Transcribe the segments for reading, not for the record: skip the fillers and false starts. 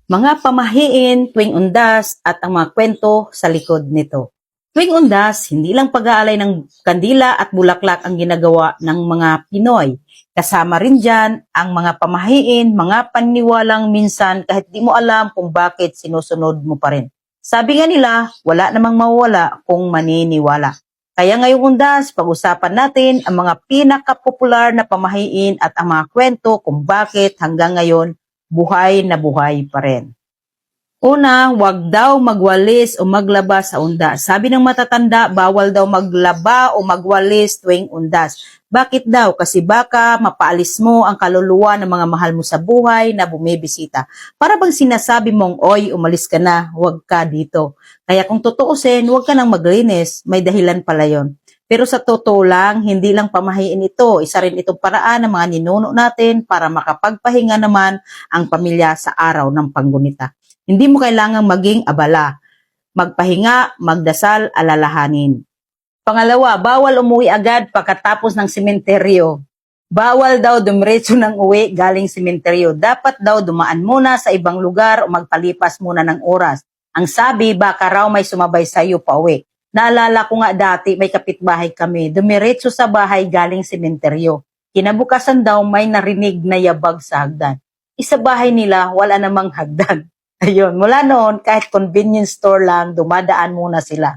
Mga pamahiin tuwing undas at ang mga kwento sa likod nito. Tuwing undas, hindi lang pag-aalay ng kandila at bulaklak ang ginagawa ng mga Pinoy. Kasama rin dyan ang mga pamahiin, mga paniniwalang minsan kahit di mo alam kung bakit sinusunod mo pa rin. Sabi nga nila, wala namang mawala kung maniniwala. Kaya ngayong undas, pag-usapan natin ang mga pinakapopular na pamahiin at ang mga kwento kung bakit hanggang ngayon buhay na buhay pa rin. Una, wag daw magwalis o maglaba sa undas. Sabi ng matatanda, bawal daw maglaba o magwalis tuwing undas. Bakit daw? Kasi baka mapaalis mo ang kaluluwa ng mga mahal mo sa buhay na bumibisita. Para bang sinasabi mong, oy, umalis ka na, wag ka dito. Kaya kung tutuusin, wag ka nang maglinis. May dahilan pala yon. Pero sa totoo lang, hindi lang pamahiin ito. Isa rin itong paraan ng mga ninuno natin para makapagpahinga naman ang pamilya sa araw ng panggunita. Hindi mo kailangang maging abala. Magpahinga, magdasal, alalahanin. Pangalawa, bawal umuwi agad pagkatapos ng sementeryo. Bawal daw dumiretso ng uwi galing sementeryo. Dapat daw dumaan muna sa ibang lugar o magpalipas muna ng oras. Ang sabi, baka raw may sumabay sa iyo pa uwi. Naalala ko nga dati, may kapitbahay kami. Dumiretso sa bahay galing sementeryo. Kinabukasan daw may narinig na yabag sa hagdan. Isa bahay nila, wala namang hagdan. Ayun, mula noon, kahit convenience store lang, dumadaan muna sila.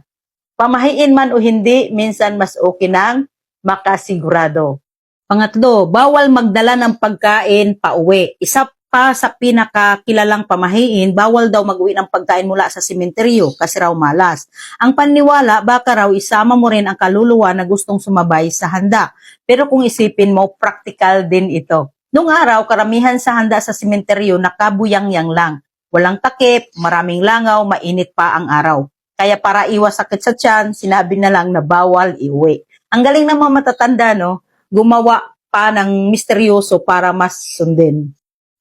Pamahiin man o hindi, minsan mas okay nang makasigurado. Pangatlo, bawal magdala ng pagkain pa uwi. Isa pa sa pinakakilalang pamahiin, bawal daw mag-uwi ng pagkain mula sa sementeryo kasi raw malas. Ang paniniwala, baka raw isama mo rin ang kaluluwa na gustong sumabay sa handa. Pero kung isipin mo, practical din ito. Noong araw, karamihan sa handa sa sementeryo nakabuyang-yang lang. Walang takip, maraming langaw, mainit pa ang araw. Kaya para iwas sakit sa tiyan, sinabi na lang na bawal iuwi. Ang galing ng mga matatanda, no? Gumawa pa ng misteryoso para mas sundin.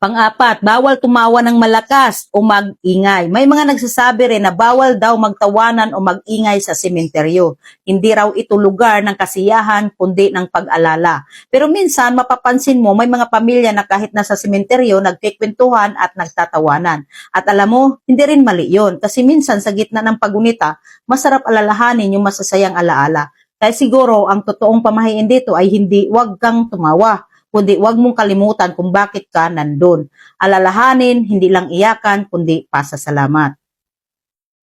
Pang-apat, bawal tumawa ng malakas o mag-ingay. May mga nagsasabi rin na bawal daw magtawanan o mag-ingay sa sementeryo. Hindi raw ito lugar ng kasiyahan kundi ng pag-alala. Pero minsan mapapansin mo may mga pamilya na kahit nasa sementeryo nagkikwentuhan at nagtatawanan. At alam mo, hindi rin mali yun. Kasi minsan sa gitna ng pagunita, masarap alalahanin yung masasayang alaala. Kaya siguro ang totoong pamahiin dito ay hindi wag kang tumawa, kundi wag mong kalimutan kung bakit ka nandun. Alalahanin, hindi lang iyakan, kundi pasasalamat.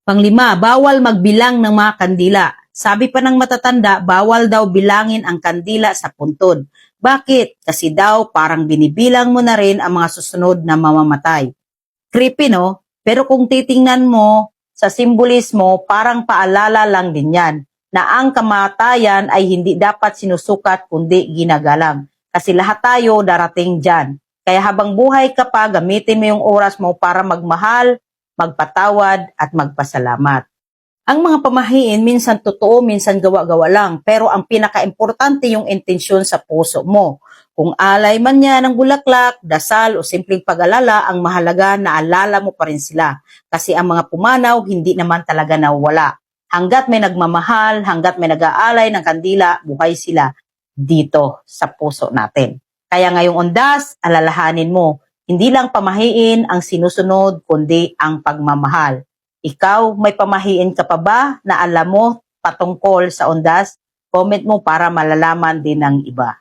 Panglima, bawal magbilang ng mga kandila. Sabi pa ng matatanda, bawal daw bilangin ang kandila sa puntod. Bakit? Kasi daw parang binibilang mo na rin ang mga susunod na mamamatay. Creepy, no? Pero kung titingnan mo sa simbolismo, parang paalala lang din yan na ang kamatayan ay hindi dapat sinusukat kundi ginagalang. Kasi lahat tayo darating dyan. Kaya habang buhay ka pa, gamitin mo yung oras mo para magmahal, magpatawad, at magpasalamat. Ang mga pamahiin, minsan totoo, minsan gawa-gawa lang. Pero ang pinaka-importante yung intensyon sa puso mo. Kung alay man yan ng bulaklak, dasal o simpleng pag-alala, ang mahalaga na alala mo pa rin sila. Kasi ang mga pumanaw, hindi naman talaga nawala. Hanggat may nagmamahal, hanggat may nag-aalay ng kandila, buhay sila dito sa puso natin. Kaya ngayong undas, alalahanin mo, hindi lang pamahiin ang sinusunod, kundi ang pagmamahal. Ikaw, may pamahiin ka pa ba na alam mo patungkol sa undas? Comment mo para malalaman din ng iba.